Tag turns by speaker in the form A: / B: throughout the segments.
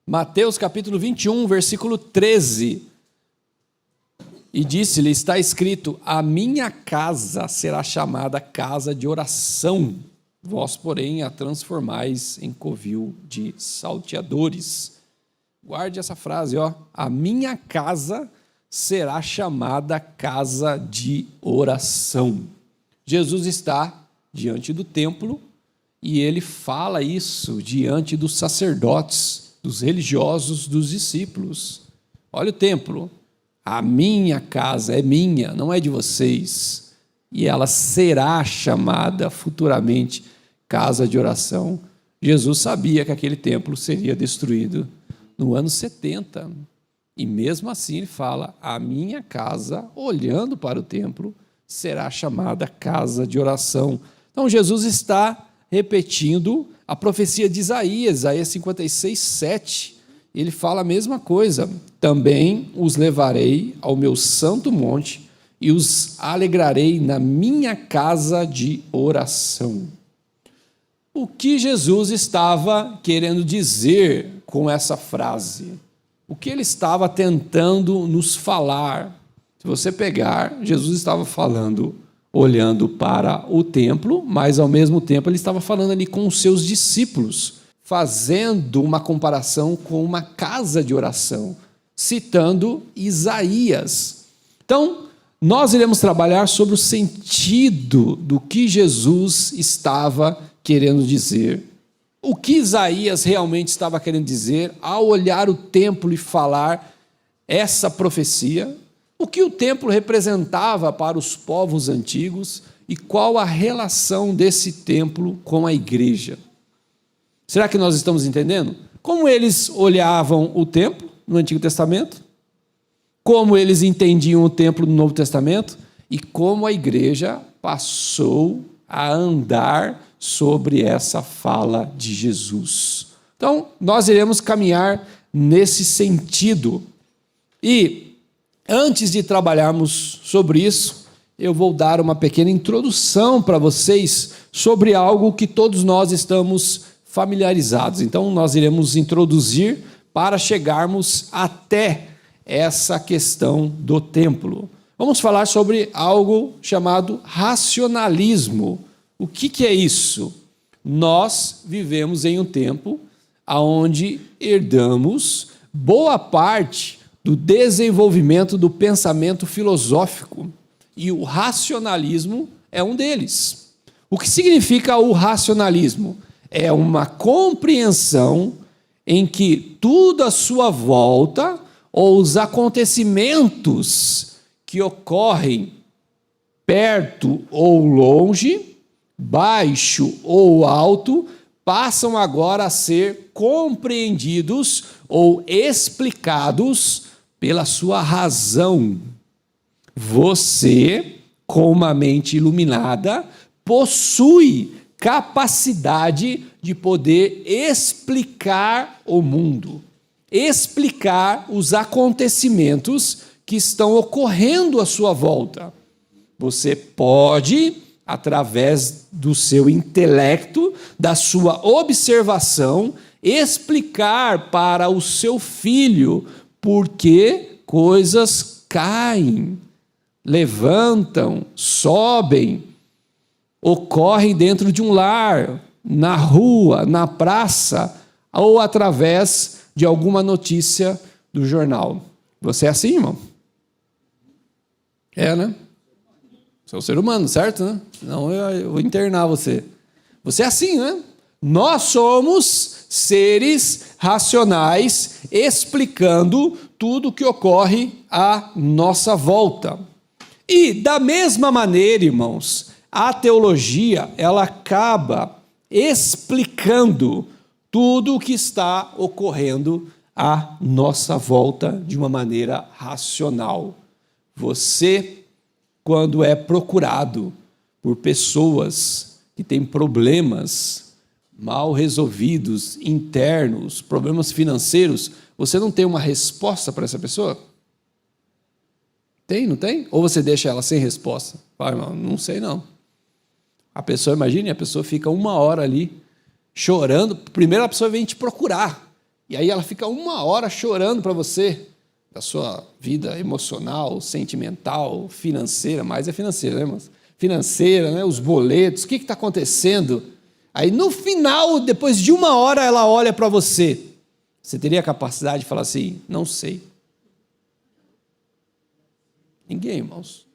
A: Mateus capítulo 21, versículo 13. E disse-lhe, está escrito, a minha casa será chamada casa de oração, vós, porém, a transformais em covil de salteadores. Guarde essa frase, ó. A minha casa será chamada casa de oração. Jesus está diante do templo e ele fala isso diante dos sacerdotes, dos religiosos, dos discípulos. Olha o templo. A minha casa é minha, não é de vocês. E ela será chamada futuramente casa de oração. Jesus sabia que aquele templo seria destruído no ano 70. E mesmo assim ele fala, a minha casa, olhando para o templo, será chamada casa de oração. Então Jesus está repetindo a profecia de Isaías 56, 7. Ele fala a mesma coisa. Também os levarei ao meu santo monte e os alegrarei na minha casa de oração. O que Jesus estava querendo dizer com essa frase? O que ele estava tentando nos falar? Se você pegar, Jesus estava falando, olhando para o templo, mas ao mesmo tempo ele estava falando ali com os seus discípulos, fazendo uma comparação com uma casa de oração, citando Isaías. Então, nós iremos trabalhar sobre o sentido do que Jesus estava querendo dizer. O que Isaías realmente estava querendo dizer ao olhar o templo e falar essa profecia? O que o templo representava para os povos antigos e qual a relação desse templo com a igreja? Será que nós estamos entendendo? Como eles olhavam o templo no Antigo Testamento, como eles entendiam o templo no Novo Testamento e como a igreja passou a andar sobre essa fala de Jesus. Então, nós iremos caminhar nesse sentido. E antes de trabalharmos sobre isso, eu vou dar uma pequena introdução para vocês sobre algo que todos nós estamos familiarizados. Então, nós iremos introduzir para chegarmos até essa questão do templo. Vamos falar sobre algo chamado racionalismo. O que é isso? Nós vivemos em um tempo onde herdamos boa parte do desenvolvimento do pensamento filosófico, e o racionalismo é um deles. O que significa o racionalismo? É uma compreensão em que tudo à sua volta, ou os acontecimentos que ocorrem perto ou longe, baixo ou alto, passam agora a ser compreendidos ou explicados pela sua razão. Você, com uma mente iluminada, possui capacidade de poder explicar o mundo, explicar os acontecimentos que estão ocorrendo à sua volta. Você pode, através do seu intelecto, da sua observação, explicar para o seu filho por que coisas caem, levantam, sobem, ocorrem dentro de um lar, na rua, na praça, ou através de alguma notícia do jornal. Você é assim, irmão? É, né? Você é um ser humano, certo, né? Senão eu vou internar você. Você é assim, né? Nós somos seres racionais explicando tudo o que ocorre à nossa volta. E, da mesma maneira, irmãos, a teologia, ela acaba explicando tudo o que está ocorrendo à nossa volta de uma maneira racional. Você, quando é procurado por pessoas que têm problemas mal resolvidos, internos, problemas financeiros, você não tem uma resposta para essa pessoa? Tem, não tem? Ou você deixa ela sem resposta? Fala, irmão, não sei não. A pessoa, imagine, a pessoa fica 1 hora ali chorando. Primeiro a pessoa vem te procurar. E aí ela fica 1 hora chorando para você da sua vida emocional, sentimental, financeira, mais é financeira, né, irmãos? Financeira, né, os boletos, o que está acontecendo? Aí no final, depois de 1 hora, ela olha para você. Você teria a capacidade de falar assim, não sei. Ninguém, irmãos.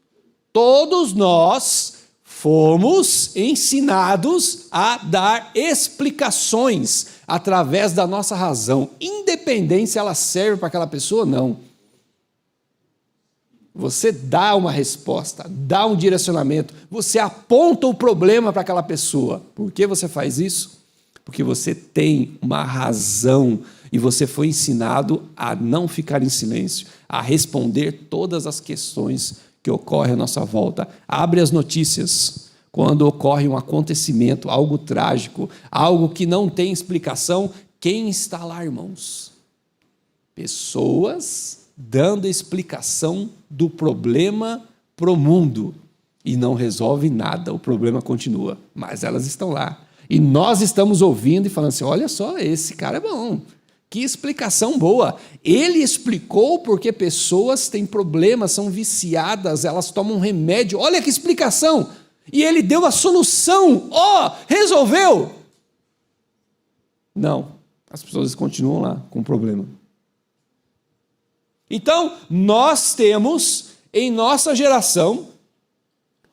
A: Todos nós fomos ensinados a dar explicações através da nossa razão, independente se ela serve para aquela pessoa ou não. Você dá uma resposta, dá um direcionamento, você aponta o problema para aquela pessoa. Por que você faz isso? Porque você tem uma razão e você foi ensinado a não ficar em silêncio, a responder todas as questões que ocorrem à nossa volta. Abre as notícias quando ocorre um acontecimento, algo trágico, algo que não tem explicação. Quem está lá, irmãos? Pessoas dando explicação do problema para o mundo e não resolve nada, o problema continua, mas elas estão lá. E nós estamos ouvindo e falando assim, olha só, esse cara é bom, que explicação boa. Ele explicou porque pessoas têm problemas, são viciadas, elas tomam remédio, olha que explicação. E ele deu a solução, resolveu. Não, as pessoas continuam lá com o problema. Então, nós temos em nossa geração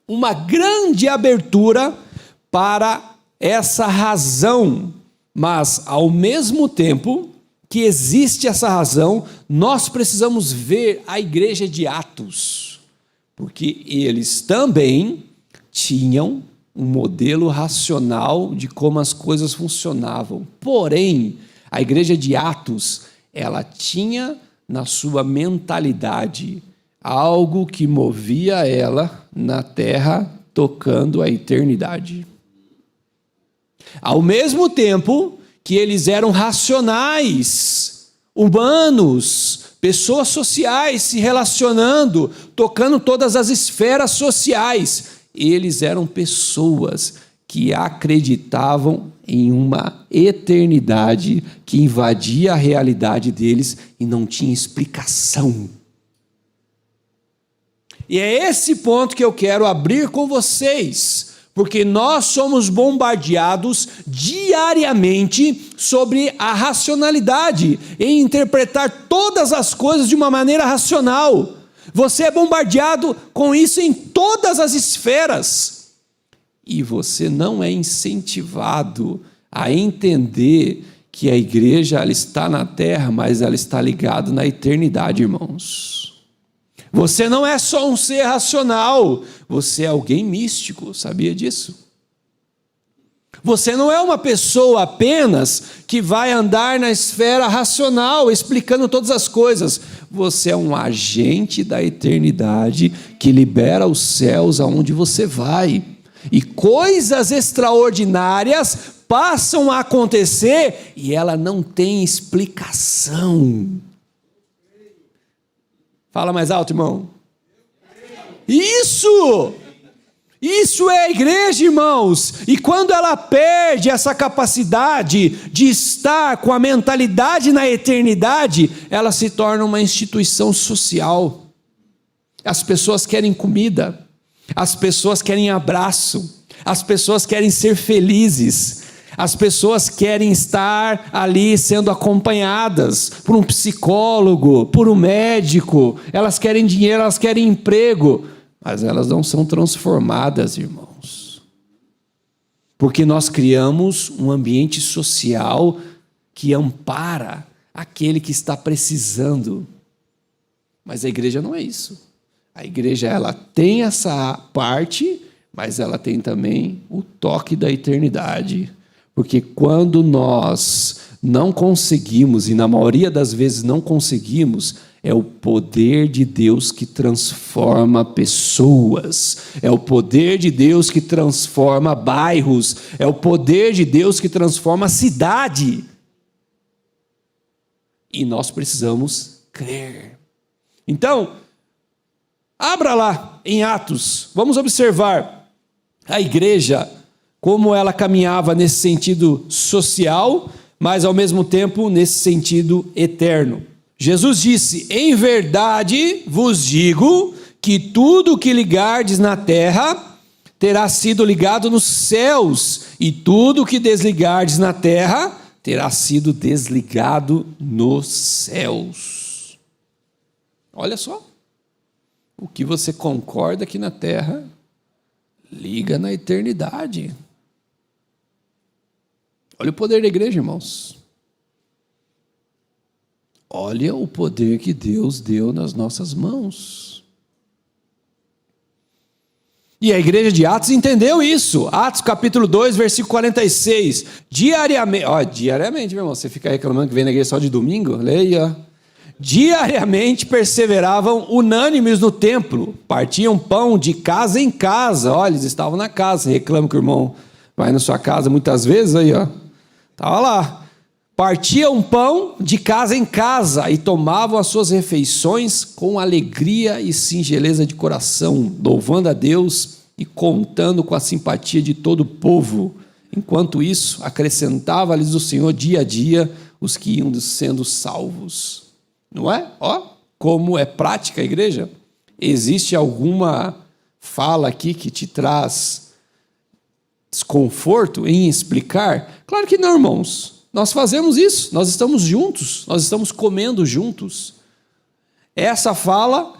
A: uma grande abertura para essa razão, mas ao mesmo tempo que existe essa razão, nós precisamos ver a igreja de Atos, porque eles também tinham um modelo racional de como as coisas funcionavam. Porém, a igreja de Atos, ela tinha na sua mentalidade algo que movia ela na terra, tocando a eternidade. Ao mesmo tempo que eles eram racionais, humanos, pessoas sociais se relacionando, tocando todas as esferas sociais, eles eram pessoas que acreditavam em uma eternidade que invadia a realidade deles e não tinha explicação. E é esse ponto que eu quero abrir com vocês, porque nós somos bombardeados diariamente sobre a racionalidade, em interpretar todas as coisas de uma maneira racional. Você é bombardeado com isso em todas as esferas. E você não é incentivado a entender que a igreja ela está na terra, mas ela está ligada na eternidade, irmãos. Você não é só um ser racional, você é alguém místico, sabia disso? Você não é uma pessoa apenas que vai andar na esfera racional, explicando todas as coisas. Você é um agente da eternidade que libera os céus aonde você vai. E coisas extraordinárias passam a acontecer e ela não tem explicação. Fala mais alto, irmão. Isso é a igreja, irmãos. E quando ela perde essa capacidade de estar com a mentalidade na eternidade, ela se torna uma instituição social. As pessoas querem comida, as pessoas querem abraço, as pessoas querem ser felizes, as pessoas querem estar ali sendo acompanhadas por um psicólogo, por um médico, elas querem dinheiro, elas querem emprego, mas elas não são transformadas, irmãos. Porque nós criamos um ambiente social que ampara aquele que está precisando. Mas a igreja não é isso. A igreja ela tem essa parte, mas ela tem também o toque da eternidade. Porque quando nós não conseguimos, e na maioria das vezes não conseguimos, é o poder de Deus que transforma pessoas, é o poder de Deus que transforma bairros, é o poder de Deus que transforma a cidade. E nós precisamos crer. Então, abra lá em Atos, vamos observar a igreja, como ela caminhava nesse sentido social, mas ao mesmo tempo nesse sentido eterno. Jesus disse: em verdade vos digo que tudo que ligardes na terra terá sido ligado nos céus, e tudo que desligardes na terra terá sido desligado nos céus. Olha só, o que você concorda aqui na terra, liga na eternidade. Olha o poder da igreja, irmãos. Olha o poder que Deus deu nas nossas mãos. E a igreja de Atos entendeu isso. Atos capítulo 2, versículo 46. Diariamente, meu irmão, você fica reclamando que vem na igreja só de domingo? Leia. Diariamente perseveravam unânimes no templo, partiam pão de casa em casa. Olha, eles estavam na casa. Reclama que o irmão vai na sua casa muitas vezes, aí, ó. Estava lá. Partiam pão de casa em casa e tomavam as suas refeições com alegria e singeleza de coração, louvando a Deus e contando com a simpatia de todo o povo. Enquanto isso, acrescentava-lhes o Senhor dia a dia os que iam sendo salvos. Não é? Ó, como é prática a igreja. Existe alguma fala aqui que te traz desconforto em explicar? Claro que não, irmãos. Nós fazemos isso, nós estamos juntos, nós estamos comendo juntos. Essa fala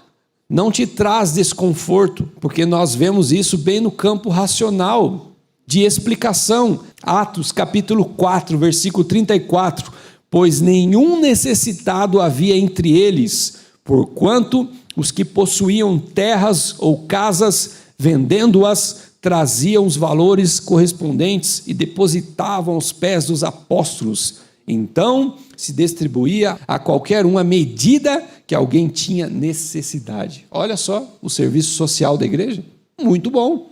A: não te traz desconforto, porque nós vemos isso bem no campo racional, de explicação. Atos capítulo 4, versículo 34. Pois nenhum necessitado havia entre eles, porquanto os que possuíam terras ou casas, vendendo-as, traziam os valores correspondentes e depositavam aos pés dos apóstolos. Então se distribuía a qualquer um à medida que alguém tinha necessidade. Olha só o serviço social da igreja. Muito bom.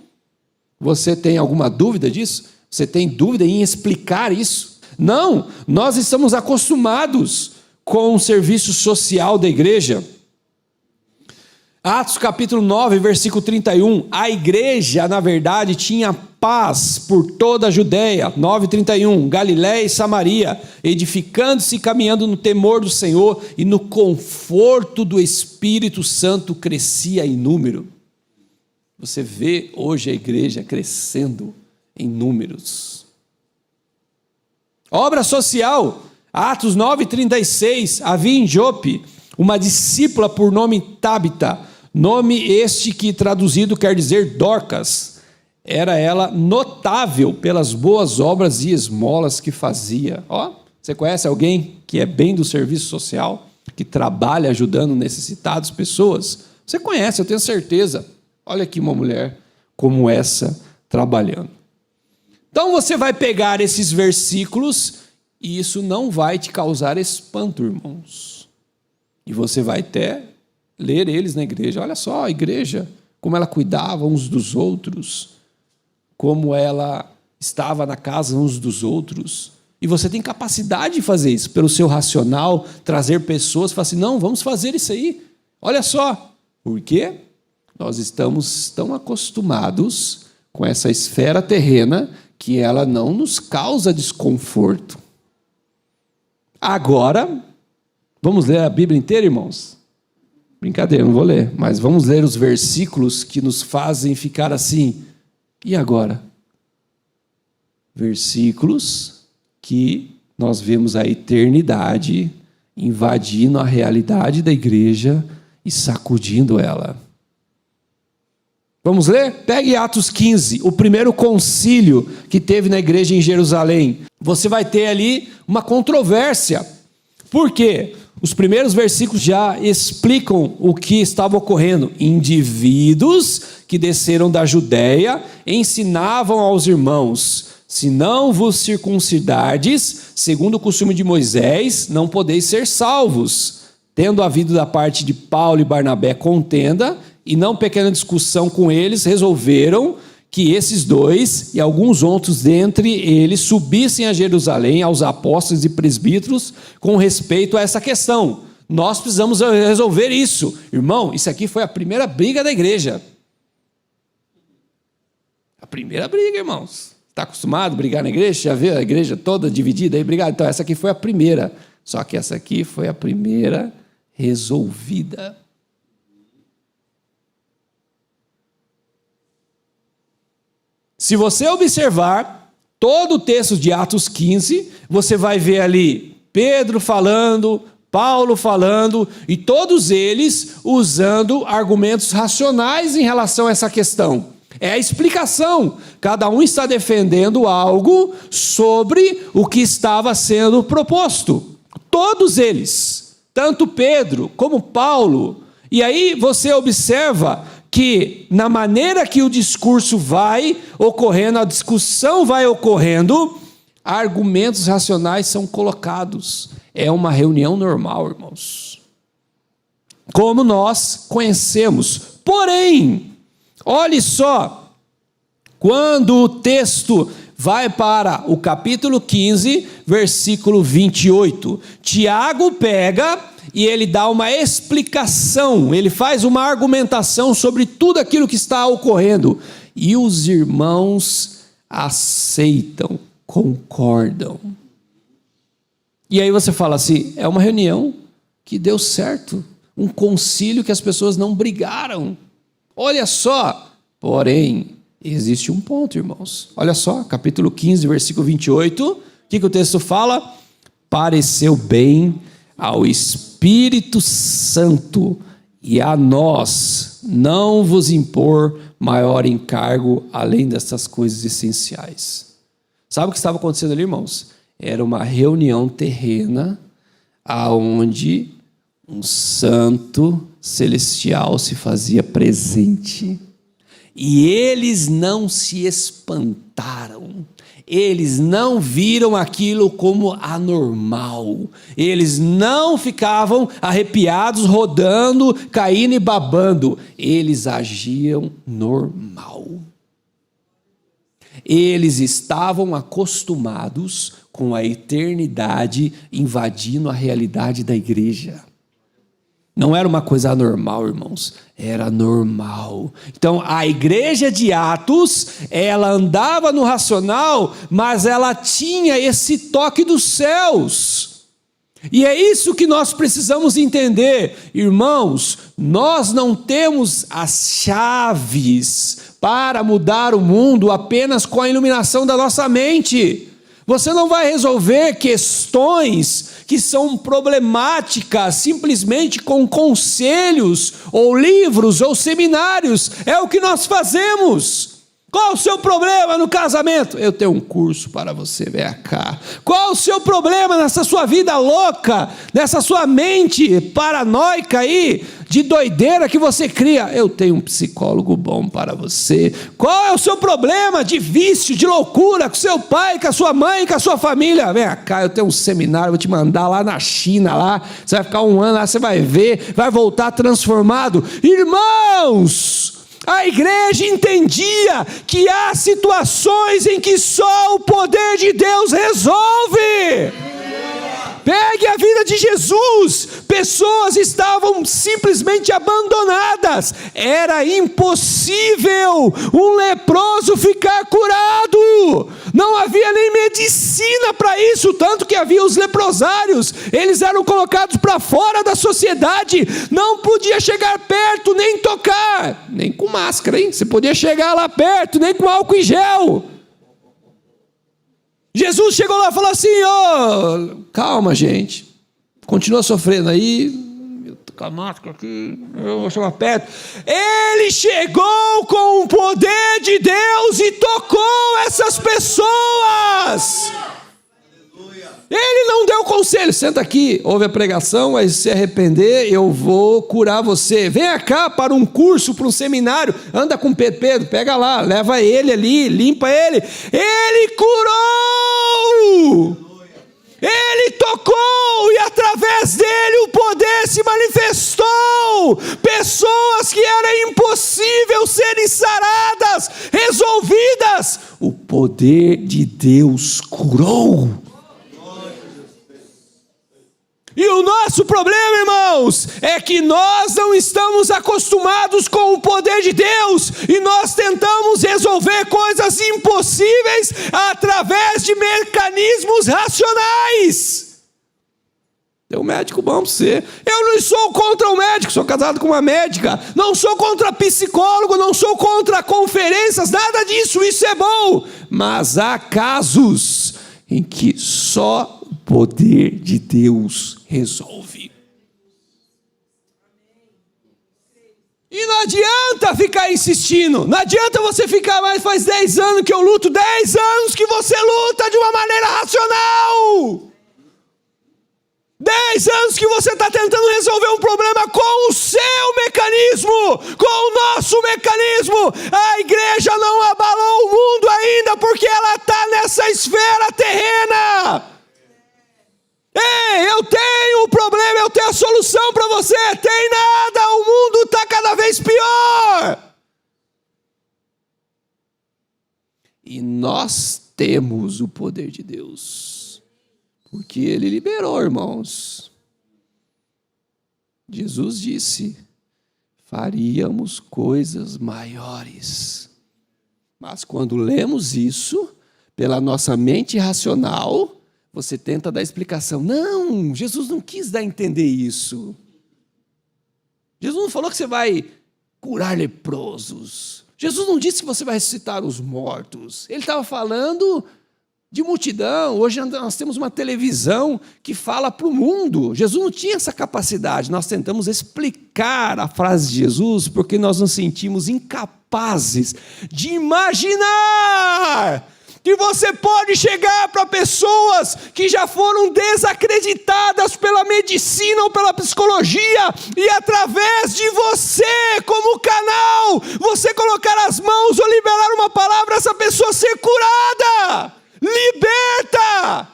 A: Você tem alguma dúvida disso? Você tem dúvida em explicar isso? Não, nós estamos acostumados com o serviço social da igreja. Atos capítulo 9, versículo 31, a igreja, na verdade, tinha paz por toda a Judéia, 9:31, Galiléia e Samaria, edificando-se e caminhando no temor do Senhor e no conforto do Espírito Santo crescia em número. Você vê hoje a igreja crescendo em números. Obra social, Atos 9:36, havia em Jope uma discípula por nome Tábita, nome este que traduzido quer dizer Dorcas. Era ela notável pelas boas obras e esmolas que fazia. Ó, você conhece alguém que é bem do serviço social, que trabalha ajudando necessitados, pessoas? Você conhece, eu tenho certeza. Olha aqui uma mulher como essa trabalhando. Então você vai pegar esses versículos e isso não vai te causar espanto, irmãos. E você vai até ler eles na igreja. Olha só a igreja, como ela cuidava uns dos outros, como ela estava na casa uns dos outros. E você tem capacidade de fazer isso, pelo seu racional, trazer pessoas, falar assim, não, vamos fazer isso aí. Olha só. Por quê? Nós estamos tão acostumados com essa esfera terrena que ela não nos causa desconforto. Agora, vamos ler a Bíblia inteira, irmãos? Brincadeira, não vou ler, mas vamos ler os versículos que nos fazem ficar assim. E agora? Versículos que nós vemos a eternidade invadindo a realidade da igreja e sacudindo ela. Vamos ler? Pegue Atos 15, o primeiro concílio que teve na igreja em Jerusalém. Você vai ter ali uma controvérsia. Por quê? Os primeiros versículos já explicam o que estava ocorrendo. Indivíduos que desceram da Judéia ensinavam aos irmãos: se não vos circuncidardes, segundo o costume de Moisés, não podeis ser salvos. Tendo havido da parte de Paulo e Barnabé contenda, e não pequena discussão com eles, resolveram que esses dois e alguns outros dentre eles subissem a Jerusalém aos apóstolos e presbíteros com respeito a essa questão. Nós precisamos resolver isso. Irmão, isso aqui foi a primeira briga da igreja. A primeira briga, irmãos. Está acostumado a brigar na igreja? Já viu a igreja toda dividida aí? Obrigado. Então, essa aqui foi a primeira. Só que essa aqui foi a primeira resolvida. Se você observar todo o texto de Atos 15, você vai ver ali Pedro falando, Paulo falando, e todos eles usando argumentos racionais em relação a essa questão. É a explicação. Cada um está defendendo algo sobre o que estava sendo proposto. Todos eles, tanto Pedro como Paulo. E aí você observa que na maneira que o discurso vai ocorrendo, a discussão vai ocorrendo, argumentos racionais são colocados. É uma reunião normal, irmãos. Como nós conhecemos. Porém, olhe só, quando o texto vai para o capítulo 15, versículo 28, Tiago pega e ele dá uma explicação, ele faz uma argumentação sobre tudo aquilo que está ocorrendo. E os irmãos aceitam, concordam. E aí você fala assim, é uma reunião que deu certo, um concílio que as pessoas não brigaram. Olha só, porém, existe um ponto, irmãos. Olha só, capítulo 15, versículo 28, o que o texto fala? Pareceu bem ao Espírito Santo e a nós não vos impor maior encargo além dessas coisas essenciais. Sabe o que estava acontecendo ali, irmãos? Era uma reunião terrena aonde um santo celestial se fazia presente. E eles não se espantaram. Eles não viram aquilo como anormal. Eles não ficavam arrepiados, rodando, caindo e babando. Eles agiam normal. Eles estavam acostumados com a eternidade invadindo a realidade da igreja. Não era uma coisa anormal, irmãos, era normal. Então, a igreja de Atos, ela andava no racional, mas ela tinha esse toque dos céus. E é isso que nós precisamos entender. Irmãos, nós não temos as chaves para mudar o mundo apenas com a iluminação da nossa mente. Você não vai resolver questões que são problemáticas simplesmente com conselhos, ou livros, ou seminários. É o que nós fazemos. Qual o seu problema no casamento? Eu tenho um curso para você, vem cá. Qual o seu problema nessa sua vida louca, nessa sua mente paranoica aí, de doideira que você cria? Eu tenho um psicólogo bom para você. Qual é o seu problema de vício, de loucura, com seu pai, com a sua mãe, com a sua família? Vem cá, eu tenho um seminário, vou te mandar lá na China, lá. Você vai ficar um ano lá, você vai ver, vai voltar transformado. Irmãos! A igreja entendia que há situações em que só o poder de Deus resolve. Pegue a vida de Jesus. Pessoas estavam simplesmente abandonadas. Era impossível um leproso ficar curado. Não havia nem medicina para isso, tanto que havia os leprosários. Eles eram colocados para fora da sociedade. Não podia chegar perto, nem tocar. Nem com máscara, hein? Você podia chegar lá perto, nem com álcool em gel. Jesus chegou lá e falou assim, calma, gente, continua sofrendo aí, eu tô com a máscara aqui, eu vou chegar perto. Ele chegou com o poder de Deus e tocou essas pessoas. Ele não deu conselho, senta aqui, ouve a pregação, vai se arrepender, eu vou curar você. Venha cá para um curso, para um seminário, anda com Pedro, pega lá, leva ele ali, limpa ele. Ele curou! Ele tocou e através dele o poder se manifestou. Pessoas que era impossível serem saradas, resolvidas. O poder de Deus curou. E o nosso problema, irmãos, é que nós não estamos acostumados com o poder de Deus e nós tentamos resolver coisas impossíveis através de mecanismos racionais. Tem um médico bom para você. Eu não sou contra o médico, sou casado com uma médica. Não sou contra psicólogo, não sou contra conferências, nada disso, isso é bom. Mas há casos em que só o poder de Deus resolve. E não adianta ficar insistindo, não adianta você ficar mais, faz 10 anos que eu luto, 10 anos que você luta de uma maneira racional. 10 anos que você está tentando resolver um problema com o seu mecanismo, com o nosso mecanismo. A igreja não abalou o mundo ainda, porque ela está nessa esfera terrena. Ei, eu tenho o problema, eu tenho a solução para você. Tem nada, o mundo está cada vez pior. E nós temos o poder de Deus. Porque ele liberou, irmãos. Jesus disse: faríamos coisas maiores. Mas quando lemos isso, pela nossa mente racional, você tenta dar explicação. Não, Jesus não quis dar a entender isso. Jesus não falou que você vai curar leprosos. Jesus não disse que você vai ressuscitar os mortos. Ele estava falando de multidão. Hoje nós temos uma televisão que fala para o mundo. Jesus não tinha essa capacidade. Nós tentamos explicar a frase de Jesus porque nós nos sentimos incapazes de imaginar que você pode chegar para pessoas que já foram desacreditadas pela medicina ou pela psicologia e através de você, como canal, você colocar as mãos ou liberar uma palavra, essa pessoa ser curada. Liberta!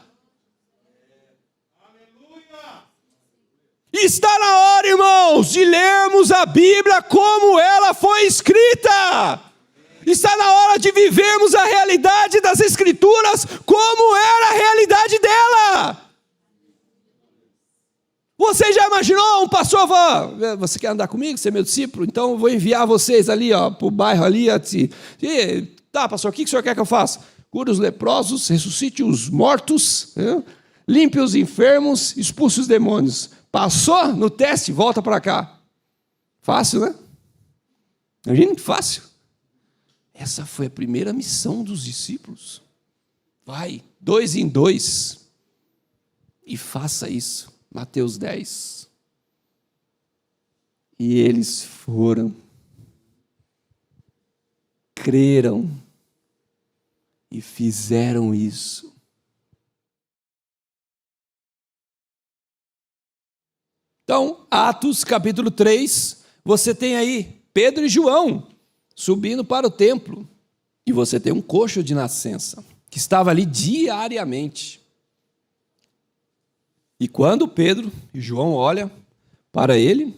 A: Aleluia! Está na hora, irmãos, de lermos a Bíblia como ela foi escrita. Está na hora de vivermos a realidade das Escrituras como era a realidade dela. Você já imaginou um pastor falar: você quer andar comigo, ser meu discípulo? Então eu vou enviar vocês ali para o bairro ali. Tá, pastor, o que o senhor quer que eu faça? Cure os leprosos, ressuscite os mortos, limpe os enfermos, expulse os demônios. Passou no teste, volta para cá. Fácil, né? Imagina que fácil. Essa foi a primeira missão dos discípulos. Vai, 2 em 2, e faça isso. Mateus 10. E eles foram, creram, e fizeram isso. Então, Atos capítulo 3, você tem aí Pedro e João subindo para o templo. E você tem um coxo de nascença, que estava ali diariamente. E quando Pedro e João olham para ele,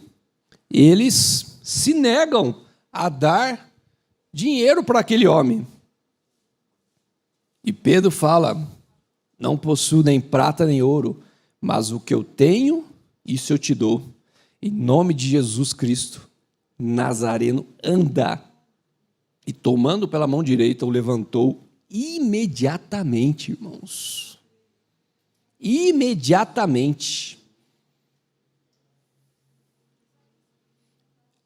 A: eles se negam a dar dinheiro para aquele homem. E Pedro fala: não possuo nem prata nem ouro, mas o que eu tenho, isso eu te dou. Em nome de Jesus Cristo, Nazareno, anda. E tomando pela mão direita, o levantou imediatamente, irmãos. Imediatamente.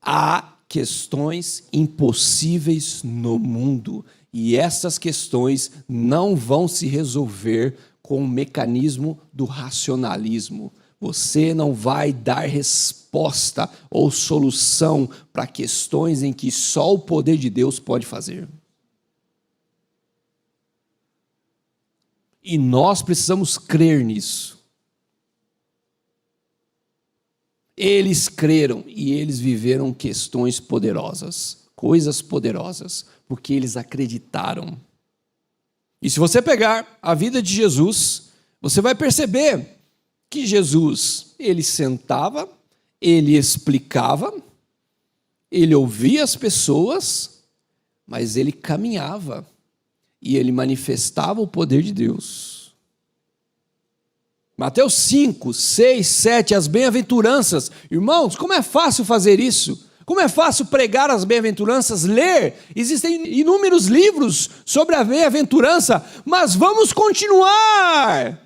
A: Há questões impossíveis no mundo. E essas questões não vão se resolver com o mecanismo do racionalismo. Você não vai dar resposta ou solução para questões em que só o poder de Deus pode fazer. E nós precisamos crer nisso. Eles creram e eles viveram questões poderosas, coisas poderosas, porque eles acreditaram. E se você pegar a vida de Jesus, você vai perceber que Jesus, ele sentava, ele explicava, ele ouvia as pessoas, mas ele caminhava e ele manifestava o poder de Deus. Mateus 5, 6, 7, as bem-aventuranças. Irmãos, como é fácil fazer isso? Como é fácil pregar as bem-aventuranças, ler. Existem inúmeros livros sobre a bem-aventurança, mas vamos continuar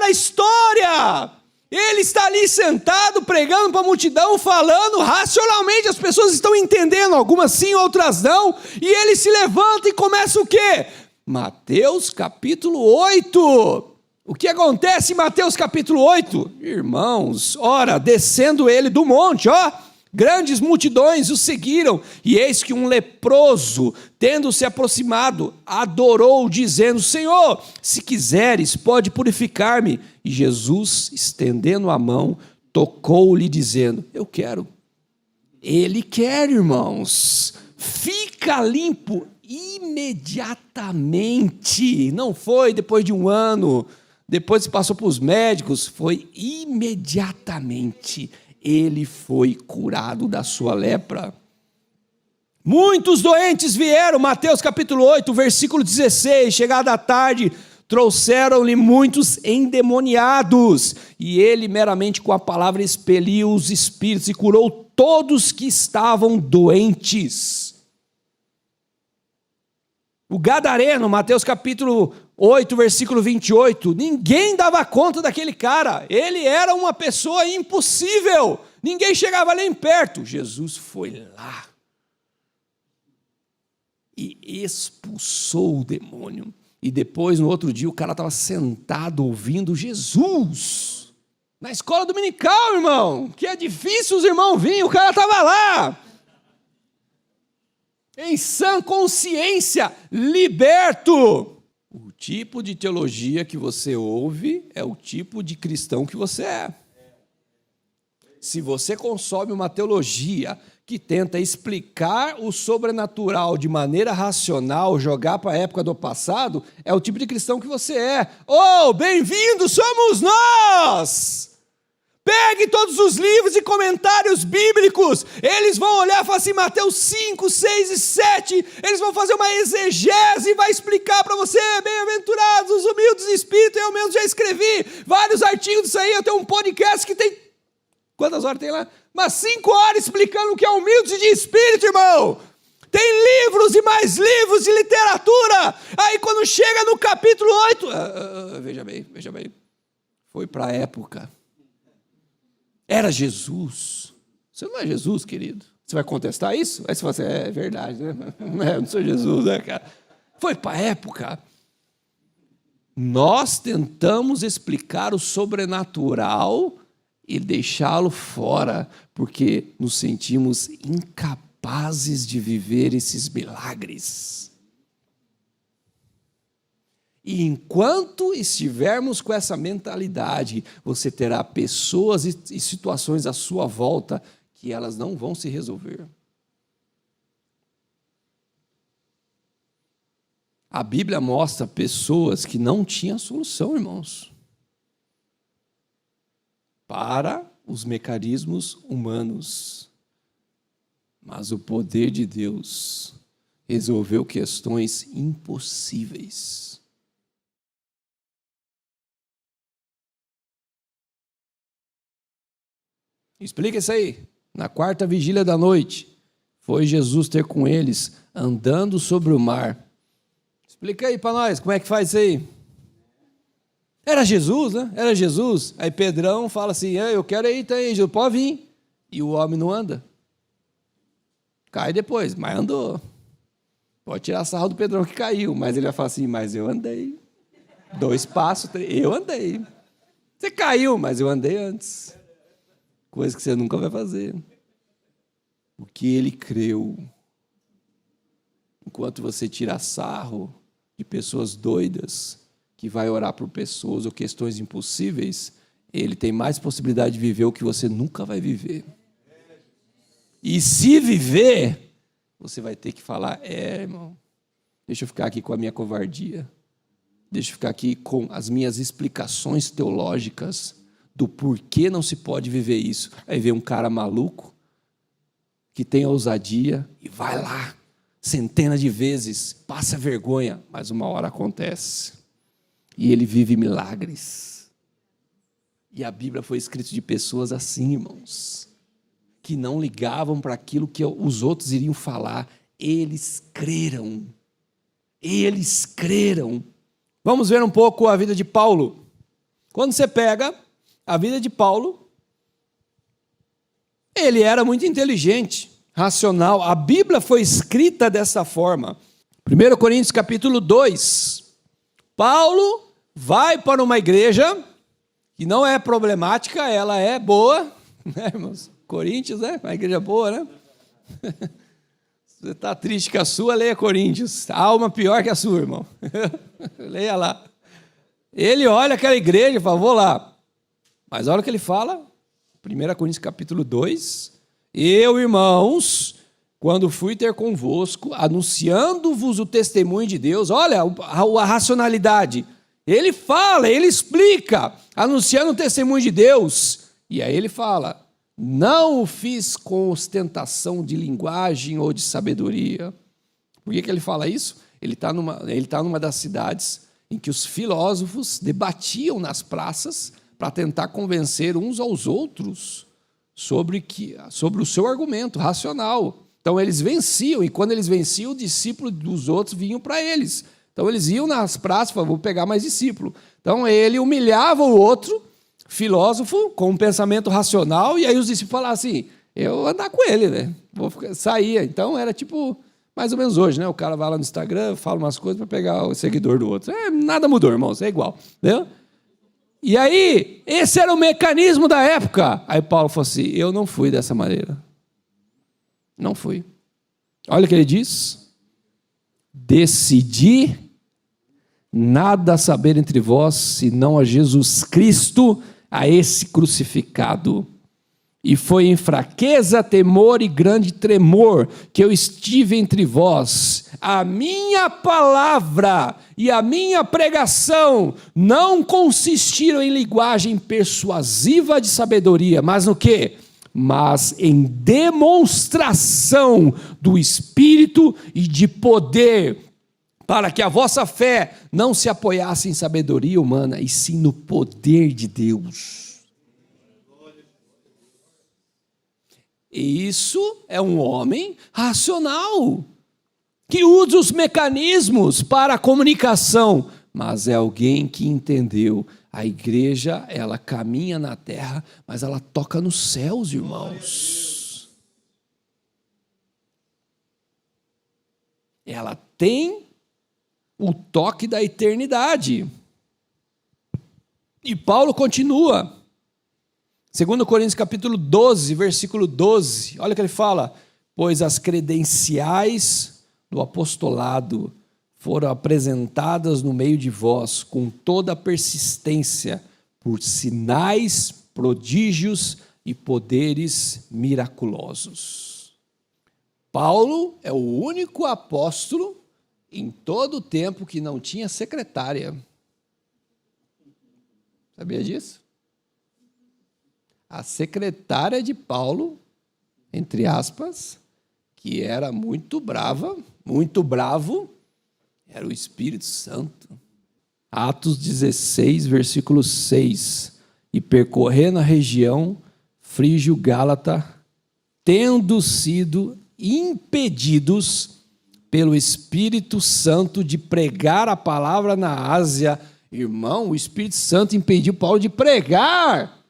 A: a história. Ele está ali sentado, pregando para a multidão, falando racionalmente, as pessoas estão entendendo, algumas sim, outras não, e ele se levanta e começa o quê? Mateus capítulo 8. O que acontece em Mateus capítulo 8? Irmãos, ora, descendo ele do monte, grandes multidões o seguiram, e eis que um leproso, tendo se aproximado, adorou, dizendo: Senhor, se quiseres, pode purificar-me. E Jesus, estendendo a mão, tocou-lhe, dizendo: eu quero. Ele quer, irmãos. Fica limpo imediatamente. Não foi depois de um ano, depois passou para os médicos, foi imediatamente. Ele foi curado da sua lepra. Muitos doentes vieram, Mateus capítulo 8, versículo 16, chegada a tarde, trouxeram-lhe muitos endemoniados, e ele meramente com a palavra expeliu os espíritos e curou todos que estavam doentes. O gadareno, Mateus capítulo 8, versículo 28, ninguém dava conta daquele cara, ele era uma pessoa impossível, ninguém chegava nem perto. Jesus foi lá e expulsou o demônio, e depois no outro dia o cara estava sentado ouvindo Jesus, na escola dominical, irmão, que é difícil os irmãos virem, o cara estava lá, em sã consciência, liberto. O tipo de teologia que você ouve é o tipo de cristão que você é. Se você consome uma teologia que tenta explicar o sobrenatural de maneira racional, jogar para a época do passado, é o tipo de cristão que você é. Oh, bem-vindo, somos nós! Pegue todos os livros e comentários bíblicos, eles vão olhar e falar assim, Mateus 5, 6 e 7, eles vão fazer uma exegese e vai explicar para você, bem-aventurados os humildes de espírito, eu mesmo já escrevi vários artigos disso aí, eu tenho um podcast que tem, quantas horas tem lá? Umas 5 horas explicando o que é humilde de espírito, irmão. Tem livros e mais livros de literatura, aí quando chega no capítulo 8, veja bem, foi para a época. Era Jesus. Você não é Jesus, querido. Você vai contestar isso? Aí você fala assim, é verdade, né? Eu não sou Jesus, né, cara? Foi para a época. Nós tentamos explicar o sobrenatural e deixá-lo fora, porque nos sentimos incapazes de viver esses milagres. E enquanto estivermos com essa mentalidade, você terá pessoas e situações à sua volta que elas não vão se resolver. A Bíblia mostra pessoas que não tinham solução, irmãos, para os mecanismos humanos. Mas o poder de Deus resolveu questões impossíveis. Explica isso aí. Na quarta vigília da noite, foi Jesus ter com eles, andando sobre o mar. Explica aí para nós, como é que faz isso aí? Era Jesus, né? Era Jesus. Aí Pedrão fala assim, eu quero ir, tá aí, Jesus, pode vir. E o homem não anda. Cai depois, mas andou. Pode tirar sarro do Pedrão que caiu, mas ele vai falar assim, mas eu andei. 2 passos, 3, eu andei. Você caiu, mas eu andei antes. Coisa que você nunca vai fazer. O que ele creu. Enquanto você tira sarro de pessoas doidas, que vai orar por pessoas ou questões impossíveis, ele tem mais possibilidade de viver o que você nunca vai viver. E se viver, você vai ter que falar, irmão, deixa eu ficar aqui com a minha covardia, deixa eu ficar aqui com as minhas explicações teológicas do porquê não se pode viver isso. Aí vem um cara maluco, que tem ousadia, e vai lá, centenas de vezes, passa vergonha, mas uma hora acontece. E ele vive milagres. E a Bíblia foi escrita de pessoas assim, irmãos, que não ligavam para aquilo que os outros iriam falar. Eles creram. Eles creram. Vamos ver um pouco a vida de Paulo. Quando você pega a vida de Paulo, ele era muito inteligente, racional. A Bíblia foi escrita dessa forma. 1 Coríntios capítulo 2. Paulo vai para uma igreja que não é problemática, ela é boa, né, irmãos? Coríntios, né? Uma igreja boa, né? Você está triste com a sua, leia Coríntios. A alma pior que a sua, irmão. Leia lá. Ele olha aquela igreja e fala, vou lá. Mas olha o que ele fala, 1 Coríntios capítulo 2. Eu, irmãos, quando fui ter convosco, anunciando-vos o testemunho de Deus, olha a racionalidade. Ele fala, ele explica, anunciando o testemunho de Deus. E aí ele fala, não o fiz com ostentação de linguagem ou de sabedoria. Por que ele fala isso? Ele está numa das cidades em que os filósofos debatiam nas praças para tentar convencer uns aos outros sobre o seu argumento racional. Então eles venciam, e quando eles venciam, o discípulo dos outros vinham para eles. Então eles iam nas praças e falavam, vou pegar mais discípulo. Então ele humilhava o outro filósofo com um pensamento racional, e aí os discípulos falavam assim, eu vou andar com ele, né? Saía. Então era tipo, mais ou menos hoje, né? O cara vai lá no Instagram, fala umas coisas para pegar o seguidor do outro. Nada mudou, irmãos, é igual. Entendeu? E aí, esse era o mecanismo da época. Aí Paulo falou assim, eu não fui dessa maneira. Não fui. Olha o que ele diz. Decidi nada saber entre vós, senão a Jesus Cristo, a esse crucificado. E foi em fraqueza, temor e grande tremor que eu estive entre vós. A minha palavra e a minha pregação não consistiram em linguagem persuasiva de sabedoria, mas no quê? Mas em demonstração do Espírito e de poder, para que a vossa fé não se apoiasse em sabedoria humana, e sim no poder de Deus. Isso é um homem racional, que usa os mecanismos para a comunicação, mas é alguém que entendeu. A igreja, ela caminha na terra, mas ela toca nos céus, irmãos. Ela tem o toque da eternidade. E Paulo continua. 2 Coríntios capítulo 12, versículo 12. Olha o que ele fala. Pois as credenciais do apostolado foram apresentadas no meio de vós com toda a persistência, por sinais, prodígios e poderes miraculosos. Paulo é o único apóstolo em todo o tempo que não tinha secretária. Sabia disso? A secretária de Paulo, entre aspas, que era muito brava, muito bravo, era o Espírito Santo. Atos 16, versículo 6. E percorrendo a região frígio-gálata, tendo sido impedidos pelo Espírito Santo de pregar a palavra na Ásia. Irmão, o Espírito Santo impediu Paulo de pregar.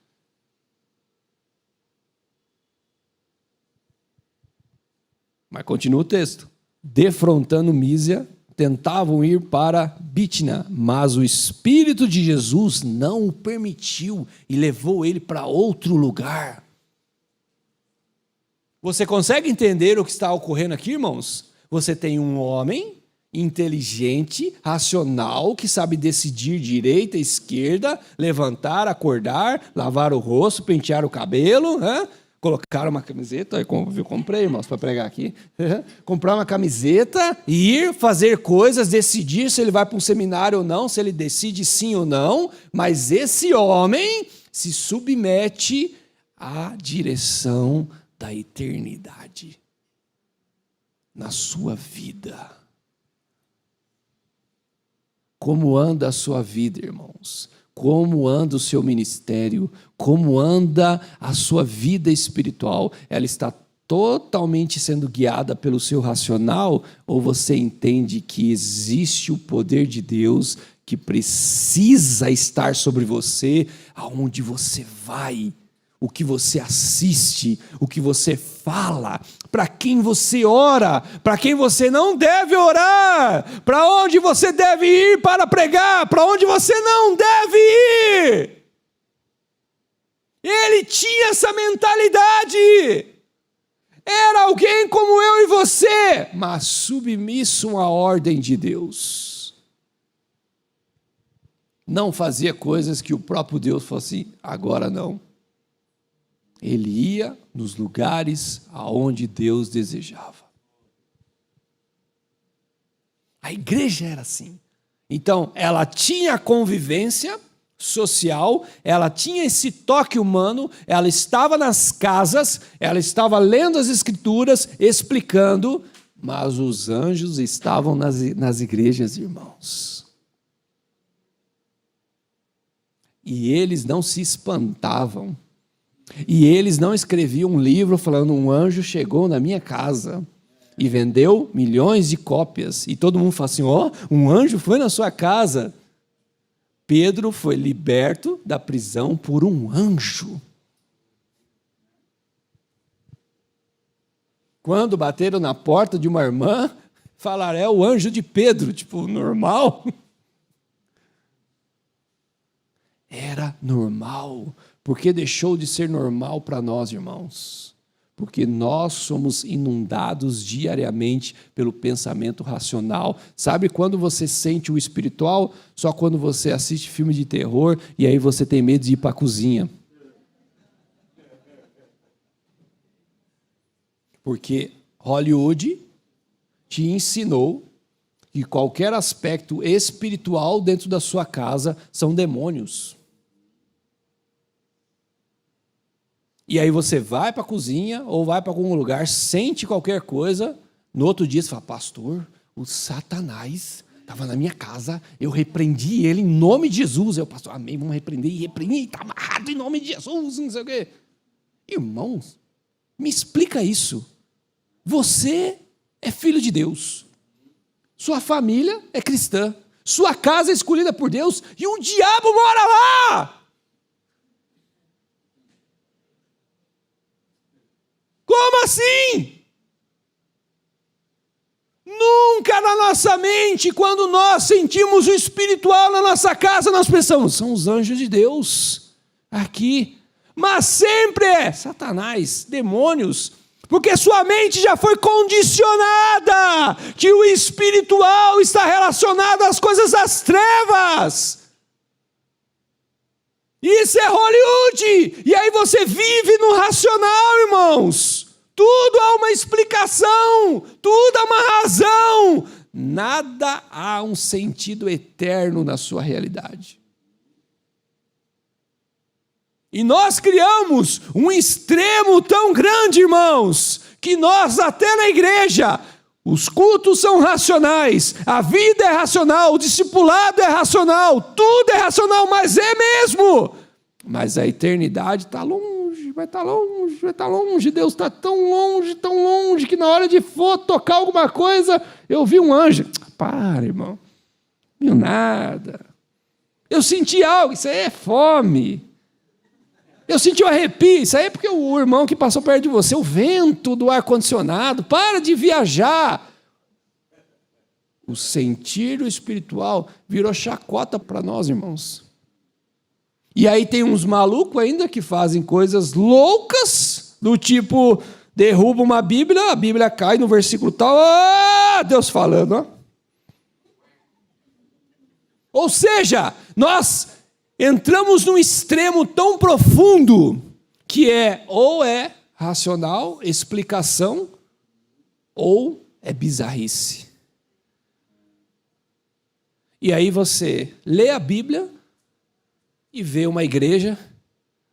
A: Mas continua o texto. Defrontando Mísia, tentavam ir para Bítnia, mas o Espírito de Jesus não o permitiu e levou ele para outro lugar. Você consegue entender o que está ocorrendo aqui, irmãos? Você tem um homem inteligente, racional, que sabe decidir direita, esquerda, levantar, acordar, lavar o rosto, pentear o cabelo, colocar uma camiseta, eu comprei, irmãos, para pregar aqui, comprar uma camiseta, ir fazer coisas, decidir se ele vai para um seminário ou não, se ele decide sim ou não, mas esse homem se submete à direção da eternidade na sua vida. Como anda a sua vida, irmãos? como anda o seu ministério, como anda a sua vida espiritual, ela está totalmente sendo guiada pelo seu racional, ou você entende que existe o poder de Deus que precisa estar sobre você, aonde você vai, o que você assiste, o que você fala, para quem você ora, para quem você não deve orar, para onde você deve ir para pregar, para onde você não deve ir. Ele tinha essa mentalidade. Era alguém como eu e você, mas submisso à ordem de Deus. Não fazia coisas que o próprio Deus fosse, agora não. Ele ia nos lugares aonde Deus desejava. A igreja era assim. Então, ela tinha convivência social, ela tinha esse toque humano, ela estava nas casas, ela estava lendo as escrituras, explicando, mas os anjos estavam nas igrejas, irmãos. E eles não se espantavam. E eles não escreviam um livro falando: um anjo chegou na minha casa e vendeu milhões de cópias. E todo mundo fala assim: ó, um anjo foi na sua casa. Pedro foi liberto da prisão por um anjo. Quando bateram na porta de uma irmã, falaram: é o anjo de Pedro. Tipo, normal. Era normal. Porque deixou de ser normal para nós, irmãos? Porque nós somos inundados diariamente pelo pensamento racional. Sabe quando você sente o espiritual? Só quando você assiste filme de terror e aí você tem medo de ir para a cozinha. Porque Hollywood te ensinou que qualquer aspecto espiritual dentro da sua casa são demônios. E aí você vai para a cozinha ou vai para algum lugar, sente qualquer coisa, no outro dia você fala: pastor, o Satanás estava na minha casa, eu repreendi ele em nome de Jesus. Eu, pastor, amém, vamos repreender, e repreender, está amarrado em nome de Jesus, não sei o quê. Irmãos, me explica isso. Você é filho de Deus, sua família é cristã, sua casa é escolhida por Deus e o diabo mora lá. Como assim? Nunca na nossa mente, quando nós sentimos o espiritual na nossa casa, nós pensamos: são os anjos de Deus aqui. Mas sempre é Satanás, demônios, porque sua mente já foi condicionada que o espiritual está relacionado às coisas das trevas. Isso é Hollywood. E aí você vive no racional, irmãos. Tudo há uma explicação, tudo há uma razão. Nada há um sentido eterno na sua realidade. E nós criamos um extremo tão grande, irmãos, que nós até na igreja, os cultos são racionais, a vida é racional, o discipulado é racional, tudo é racional, mas é mesmo. Mas a eternidade está longe, vai estar longe, vai estar longe. Deus está tão longe, que na hora de for tocar alguma coisa, eu vi um anjo. Para, irmão, não viu nada. Eu senti algo, isso aí é fome. Eu senti um arrepio, isso aí é porque o irmão que passou perto de você, o vento do ar-condicionado, para de viajar. O sentir espiritual virou chacota para nós, irmãos. E aí tem uns malucos ainda que fazem coisas loucas, do tipo, derruba uma Bíblia, a Bíblia cai no versículo tal, Deus falando, ó. Ou seja, nós entramos num extremo tão profundo que ou é racional, explicação, ou é bizarrice. E aí você lê a Bíblia e vê uma igreja,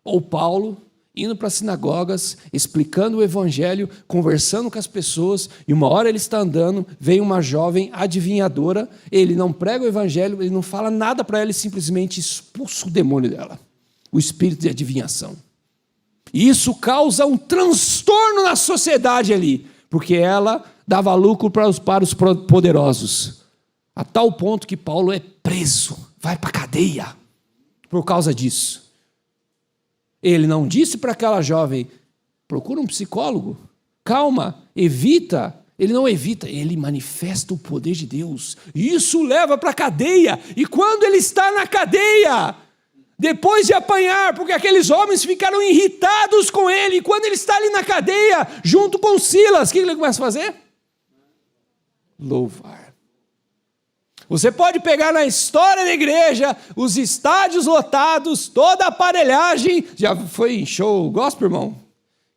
A: ou Paulo, indo para as sinagogas, explicando o evangelho, conversando com as pessoas, e uma hora ele está andando, vem uma jovem adivinhadora, ele não prega o evangelho, ele não fala nada para ela, ele simplesmente expulsa o demônio dela, o espírito de adivinhação. E isso causa um transtorno na sociedade ali, porque ela dava lucro para os poderosos, a tal ponto que Paulo é preso, vai para a cadeia por causa disso. Ele não disse para aquela jovem, procura um psicólogo, calma, evita. Ele não evita, ele manifesta o poder de Deus. E isso leva para a cadeia. E quando ele está na cadeia, depois de apanhar, porque aqueles homens ficaram irritados com ele, e quando ele está ali na cadeia, junto com Silas, o que ele começa a fazer? Louvar. Você pode pegar na história da igreja, os estádios lotados, toda a aparelhagem. Já foi em show gospel, irmão?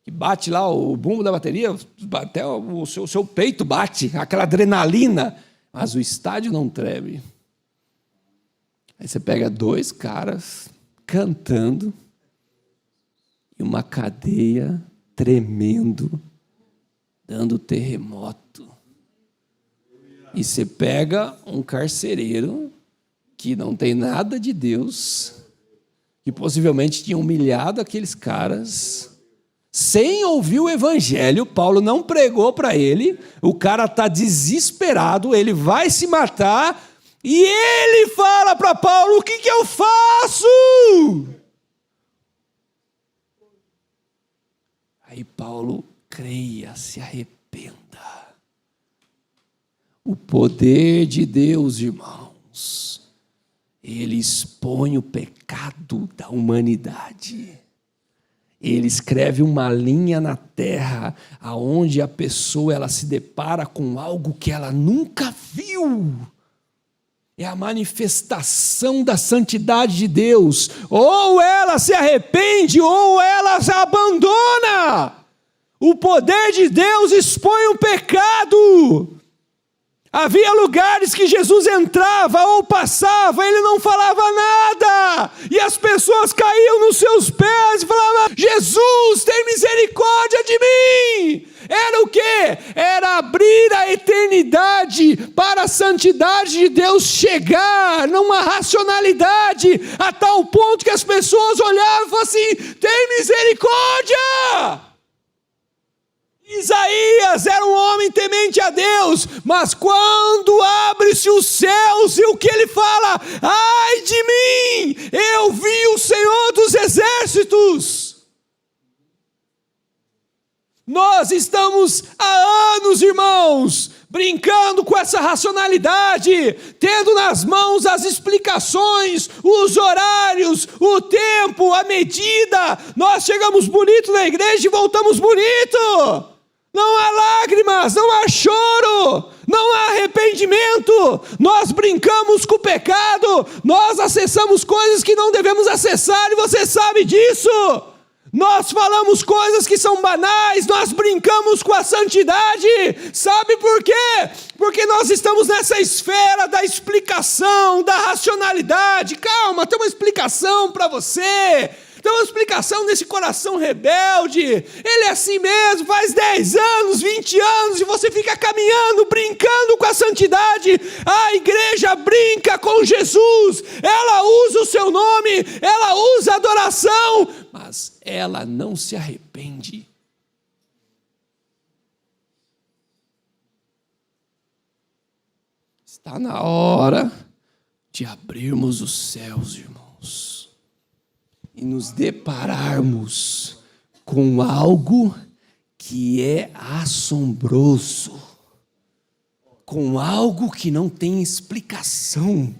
A: Que bate lá o bumbo da bateria, até o seu peito bate, aquela adrenalina, mas o estádio não treme. Aí você pega 2 caras cantando e uma cadeia tremendo, dando terremoto. E você pega um carcereiro que não tem nada de Deus, que possivelmente tinha humilhado aqueles caras, sem ouvir o evangelho. Paulo não pregou para ele, o cara está desesperado, ele vai se matar, e ele fala para Paulo, o que eu faço? Aí Paulo, creia, se arrependa. O poder de Deus, irmãos, ele expõe o pecado da humanidade. Ele escreve uma linha na terra, aonde a pessoa ela se depara com algo que ela nunca viu. É a manifestação da santidade de Deus. Ou ela se arrepende, ou ela se abandona. O poder de Deus expõe o pecado. Havia lugares que Jesus entrava ou passava, ele não falava nada, e as pessoas caíam nos seus pés e falavam, Jesus, tem misericórdia de mim. Era o quê? Era abrir a eternidade para a santidade de Deus chegar numa racionalidade, a tal ponto que as pessoas olhavam e falavam assim, tem misericórdia. Isaías era um homem temente a Deus, mas quando abre-se os céus, e o que ele fala? Ai de mim, eu vi o Senhor dos exércitos. Nós estamos há anos, irmãos, brincando com essa racionalidade, tendo nas mãos as explicações, os horários, o tempo, a medida. Nós chegamos bonito na igreja e voltamos bonito. Não há lágrimas, não há choro, não há arrependimento. Nós brincamos com o pecado, nós acessamos coisas que não devemos acessar, e você sabe disso. Nós falamos coisas que são banais, nós brincamos com a santidade. Sabe por quê? Porque nós estamos nessa esfera da explicação, da racionalidade. Calma, tem uma explicação para você. Tem uma explicação desse coração rebelde. Ele é assim mesmo, faz 10 anos, 20 anos, e você fica caminhando, brincando com a santidade. A igreja brinca com Jesus, ela usa o seu nome, ela usa a adoração, mas ela não se arrepende. Está na hora de abrirmos os céus, irmãos, e nos depararmos com algo que é assombroso, com algo que não tem explicação,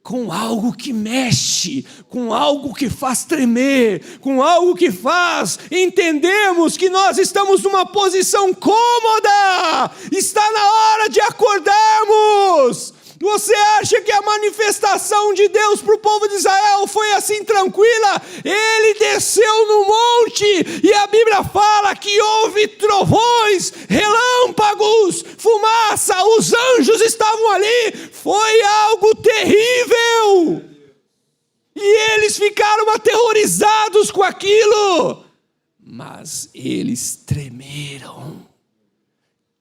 A: com algo que mexe, com algo que faz tremer, com algo que faz entendermos que nós estamos numa posição cômoda. Está na hora de acordarmos. Você acha que a manifestação de Deus para o povo de Israel foi assim tranquila? Ele desceu no monte, e a Bíblia fala que houve trovões, relâmpagos, fumaça, os anjos estavam ali, foi algo terrível, e eles ficaram aterrorizados com aquilo. mas eles tremeram.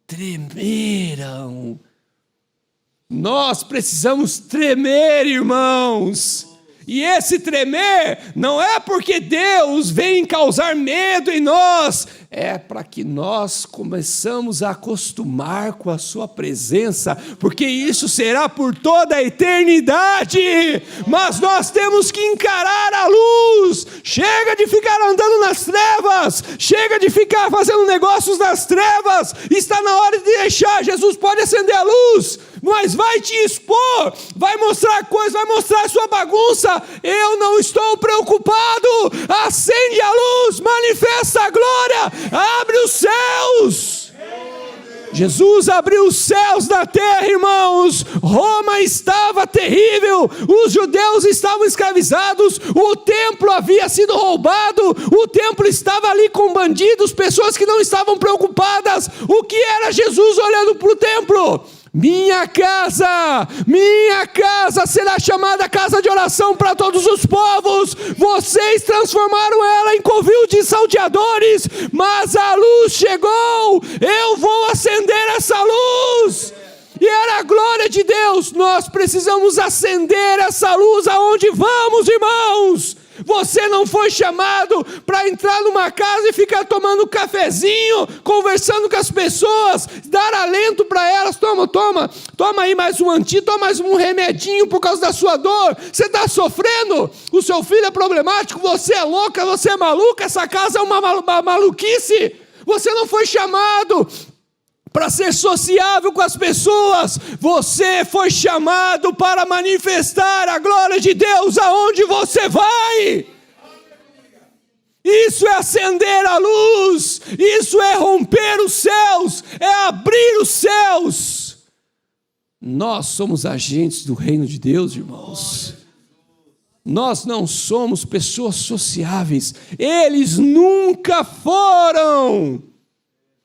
A: Tremeram. Nós precisamos tremer, irmãos. E esse tremer não é porque Deus vem causar medo em nós, é para que nós começamos a acostumar com a sua presença, porque isso será por toda a eternidade. Mas nós temos que encarar a luz. Chega de ficar andando nas trevas, chega de ficar fazendo negócios nas trevas. Está na hora de deixar. Jesus pode acender a luz, mas vai te expor, vai mostrar coisas, vai mostrar a sua bagunça. Eu não estou preocupado. Acende a luz, manifesta a glória, abre os céus. Jesus abriu os céus da terra, irmãos. Roma estava terrível, os judeus estavam escravizados, o templo havia sido roubado, o templo estava ali com bandidos, pessoas que não estavam preocupadas. O que era Jesus olhando para o templo? Minha casa será chamada casa de oração para todos os povos. Vocês transformaram ela em covil de salteadores, mas a luz chegou. Eu vou acender essa luz. E era a glória de Deus. Nós precisamos acender essa luz aonde vamos, irmãos. Você não foi chamado para entrar numa casa e ficar tomando cafezinho, conversando com as pessoas, dar alento para elas. Toma aí mais um antídoto, toma mais um remedinho por causa da sua dor. Você está sofrendo, o seu filho é problemático, você é louca, você é maluca, essa casa é uma maluquice. Você não foi chamado para ser sociável com as pessoas, você foi chamado para manifestar a glória de Deus aonde você vai. Isso é acender a luz, isso é romper os céus, é abrir os céus. Nós somos agentes do reino de Deus, irmãos. Nós não somos pessoas sociáveis, eles nunca foram.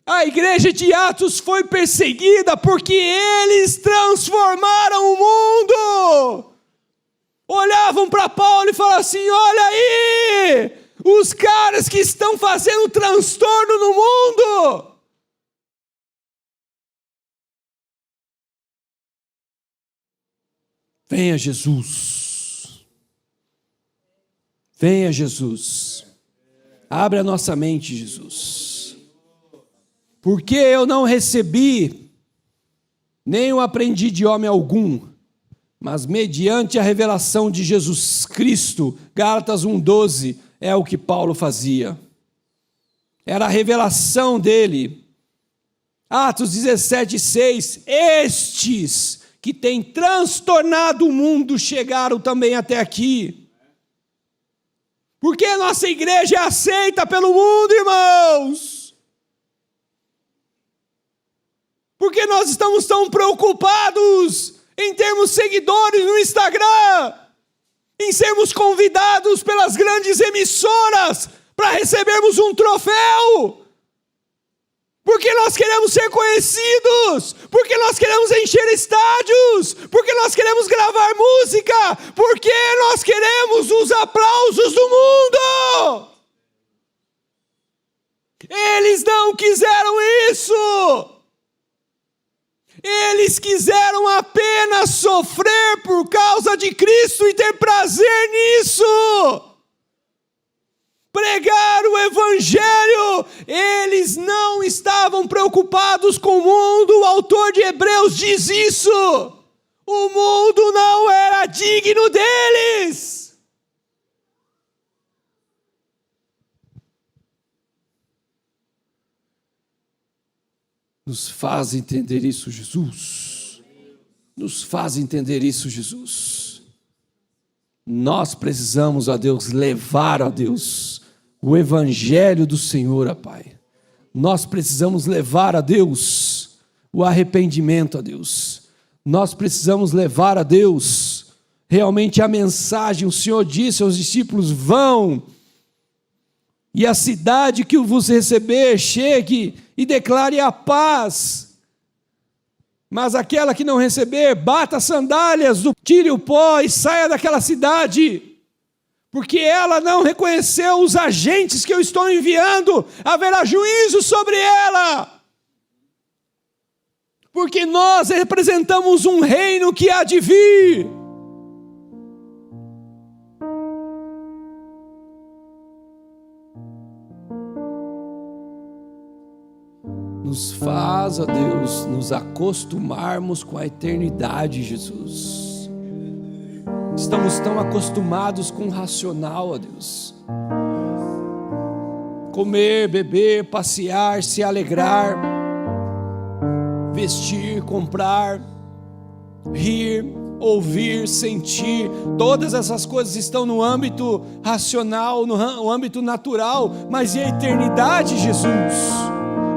A: A igreja de Atos foi perseguida porque eles transformaram o mundo. Olhavam para Paulo e falavam assim: olha aí, os caras que estão fazendo transtorno no mundo. Venha Jesus. Venha Jesus. Abre a nossa mente, Jesus. Porque eu não recebi, nem o aprendi de homem algum, mas mediante a revelação de Jesus Cristo. Gálatas 1:12 é o que Paulo fazia. Era a revelação dele. Atos 17:6, estes que têm transtornado o mundo chegaram também até aqui. Porque a nossa igreja é aceita pelo mundo, irmãos. Porque nós estamos tão preocupados em termos seguidores no Instagram, em sermos convidados pelas grandes emissoras para recebermos um troféu. Porque nós queremos ser conhecidos, porque nós queremos encher estádios, porque nós queremos gravar música, porque nós queremos os aplausos do mundo. Eles não quiseram isso. Eles quiseram apenas sofrer por causa de Cristo e ter prazer nisso. Pregar o Evangelho, eles não estavam preocupados com o mundo. O autor de Hebreus diz isso. O mundo não era digno deles. Nos faz entender isso, Jesus. Nos faz entender isso, Jesus. Nós precisamos, ó Deus, levar, ó Deus, o Evangelho do Senhor, ó Pai. Nós precisamos levar, ó Deus, o arrependimento, ó Deus. Nós precisamos levar, ó Deus, realmente a mensagem. O Senhor disse aos discípulos: vão, e a cidade que vos receber, chegue e declare a paz. Mas aquela que não receber, bata as sandálias, tire o pó e saia daquela cidade. porque ela não reconheceu os agentes que eu estou enviando, haverá juízo sobre ela. Porque nós representamos um reino que há de vir. Nos faz, ó Deus, nos acostumarmos com a eternidade, Jesus. Estamos tão acostumados com o racional, ó Deus. Comer, beber, passear, se alegrar, vestir, comprar, rir, ouvir, sentir, todas essas coisas estão no âmbito racional, no âmbito natural, mas e a eternidade, Jesus?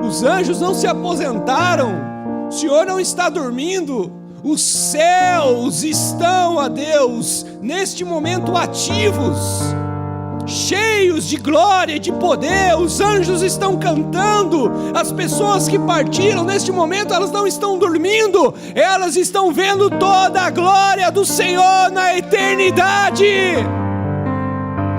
A: Os anjos não se aposentaram, o Senhor não está dormindo, os céus estão, ó Deus, neste momento ativos, cheios de glória e de poder. Os anjos estão cantando, as pessoas que partiram neste momento, elas não estão dormindo, elas estão vendo toda a glória do Senhor na eternidade,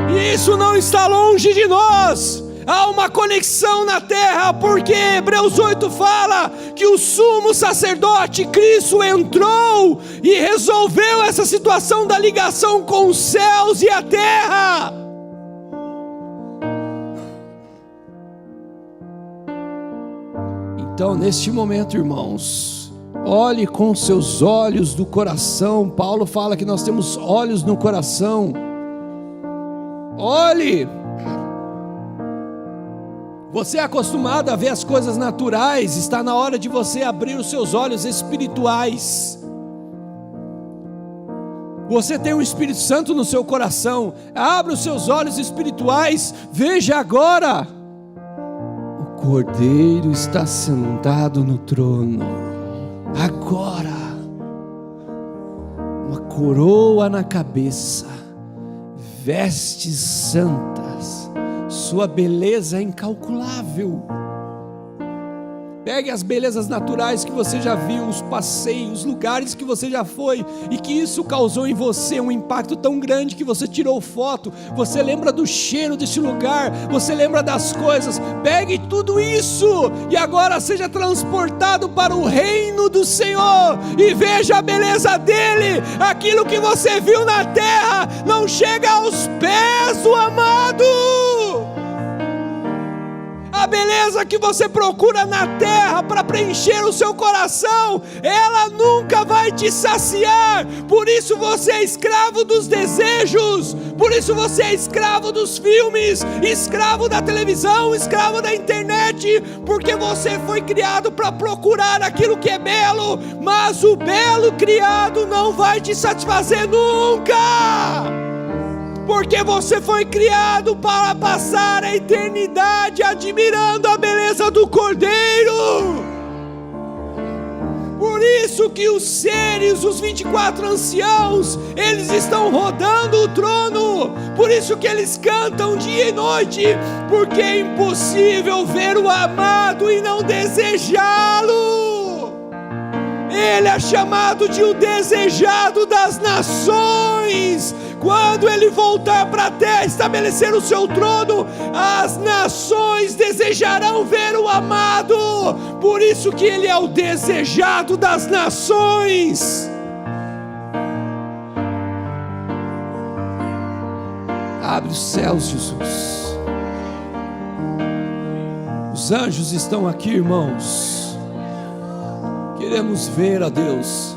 A: e isso não está longe de nós. Há uma conexão na terra, porque Hebreus 8 fala que o sumo sacerdote Cristo entrou e resolveu essa situação da ligação com os céus e a terra. Então, neste momento, irmãos, olhe com seus olhos do coração. Paulo fala que nós temos olhos no coração. Olhe. Você é acostumado a ver as coisas naturais, está na hora de você abrir os seus olhos espirituais. Você tem o Espírito Santo no seu coração, abra os seus olhos espirituais, veja agora, o Cordeiro está sentado no trono, agora, uma coroa na cabeça, vestes santas, sua beleza é incalculável. Pegue as belezas naturais que você já viu, os passeios, os lugares que você já foi, e que isso causou em você um impacto tão grande que você tirou foto, você lembra do cheiro desse lugar, você lembra das coisas. Pegue tudo isso e agora seja transportado para o reino do Senhor e veja a beleza dele. Aquilo que você viu na terra não chega aos pés do amado. A beleza que você procura na terra para preencher o seu coração, ela nunca vai te saciar. Por isso você é escravo dos desejos, por isso você é escravo dos filmes, escravo da televisão, escravo da internet, porque você foi criado para procurar aquilo que é belo, mas o belo criado não vai te satisfazer nunca. Porque você foi criado para passar a eternidade admirando a beleza do Cordeiro. Por isso que os seres, os 24 anciãos, eles estão rodando o trono. Por isso que eles cantam dia e noite, porque é impossível ver o amado e não desejá-lo. Ele é chamado de o desejado das nações. Quando ele voltar para a terra, estabelecer o seu trono, as nações desejarão ver o amado. Por isso que ele é o desejado das nações. Abre os céus, Jesus. Os anjos estão aqui, irmãos. Queremos ver a Deus.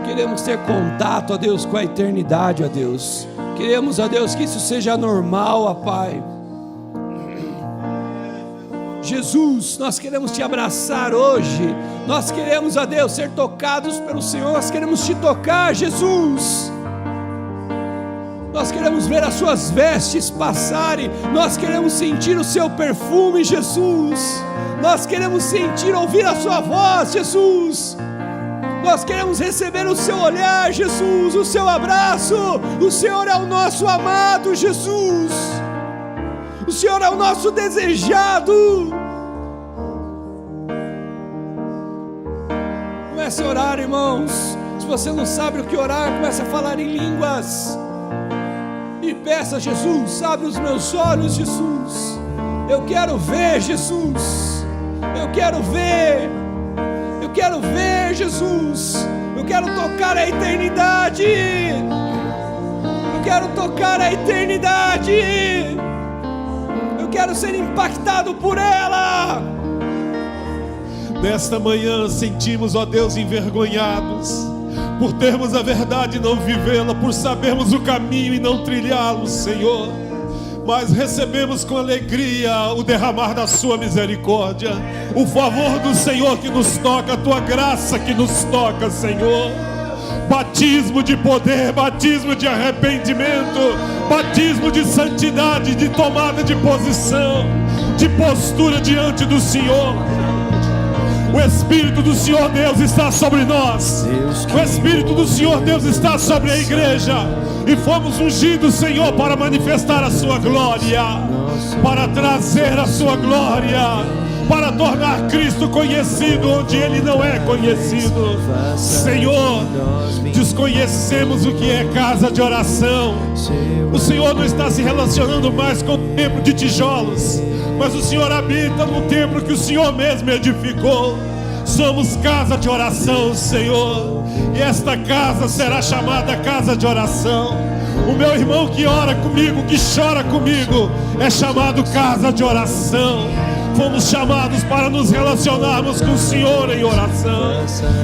A: Queremos ter contato, ó Deus, com a eternidade, ó Deus. Queremos, ó Deus, que isso seja normal, ó Pai. Jesus, nós queremos te abraçar hoje. Nós queremos, ó Deus, ser tocados pelo Senhor. Nós queremos te tocar, Jesus. Nós queremos ver as suas vestes passarem. Nós queremos sentir o seu perfume, Jesus. Nós queremos sentir, ouvir a sua voz, Jesus. Nós queremos receber o seu olhar, Jesus, o seu abraço. O Senhor é o nosso amado, Jesus. O Senhor é o nosso desejado. Comece a orar, irmãos. Se você não sabe o que orar, comece a falar em línguas. E peça a Jesus: abre os meus olhos, Jesus. Eu quero ver, Jesus. Eu quero ver. Eu quero ver, Jesus. Eu quero tocar a eternidade. Eu quero tocar a eternidade. Eu quero ser impactado por ela.
B: Nesta manhã sentimos, ó Deus, envergonhados por termos a verdade e não vivê-la, por sabermos o caminho e não trilhá-lo, Senhor. Mas recebemos com alegria o derramar da sua misericórdia, o favor do Senhor que nos toca, a tua graça que nos toca, Senhor. Batismo de poder, batismo de arrependimento, batismo de santidade, de tomada de posição, de postura diante do Senhor. O Espírito do Senhor Deus está sobre nós. O Espírito do Senhor Deus está sobre a igreja. E fomos ungidos, Senhor, para manifestar a sua glória, para trazer a sua glória, para tornar Cristo conhecido onde Ele não é conhecido. Senhor, desconhecemos o que é casa de oração. O Senhor não está se relacionando mais com o templo de tijolos, mas o Senhor habita no templo que o Senhor mesmo edificou. Somos casa de oração, Senhor, e esta casa será chamada casa de oração. O meu irmão que ora comigo, que chora comigo, é chamado casa de oração. Fomos chamados para nos relacionarmos com o Senhor em oração,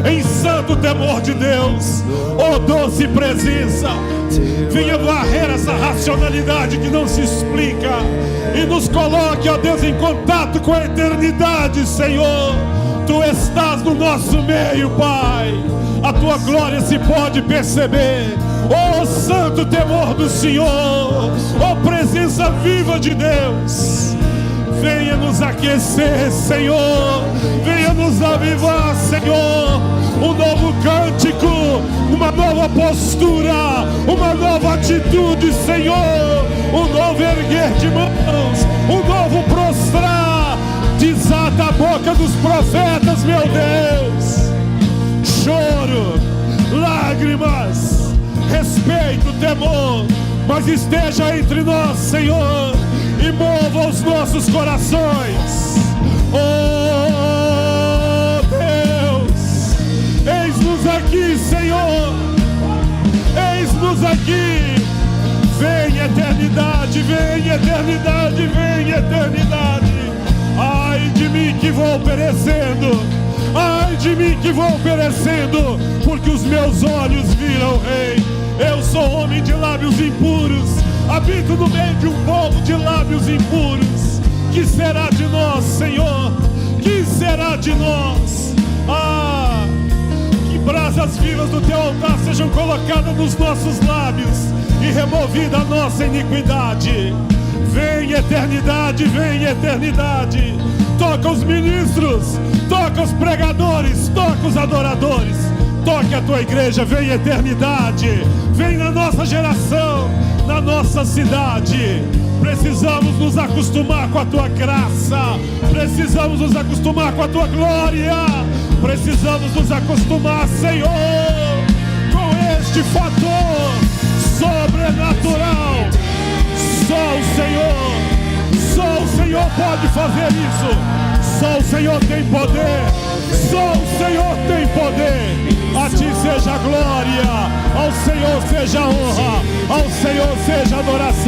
B: em santo temor de Deus. Oh doce presença, venha varrer essa racionalidade que não se explica e nos coloque, ó Deus, em contato com a eternidade, Senhor. Tu estás no nosso meio, Pai. A tua glória se pode perceber. Oh santo temor do Senhor, oh presença viva de Deus, venha nos aquecer, Senhor. Venha nos avivar, Senhor. Um novo cântico, uma nova postura, uma nova atitude, Senhor. Um novo erguer de mãos, um novo prostrar. Desata a boca dos profetas, meu Deus. Choro, lágrimas, respeito, temor, mas esteja entre nós, Senhor, e mova os nossos corações. Oh Deus, eis-nos aqui, Senhor, eis-nos aqui. Vem eternidade, vem eternidade, vem eternidade. Ai de mim que vou perecendo, ai de mim que vou perecendo, porque os meus olhos viram o Rei. Eu sou homem de lábios impuros, habito no meio de um povo de lábios impuros. Que será de nós, Senhor? Que será de nós? Ah, que brasas vivas do teu altar sejam colocadas nos nossos lábios e removida a nossa iniquidade. Vem eternidade, vem eternidade. Toca os ministros, toca os pregadores, toca os adoradores. Toque a tua igreja, vem eternidade. Vem na nossa geração, na nossa cidade. Precisamos nos acostumar com a tua graça. Precisamos nos acostumar com a tua glória. Precisamos nos acostumar, Senhor, com este fator sobrenatural. Só o Senhor pode fazer isso. Só o Senhor tem poder. Só o Senhor tem poder. A ti seja a glória, ao Senhor seja a honra, ao Senhor seja a adoração.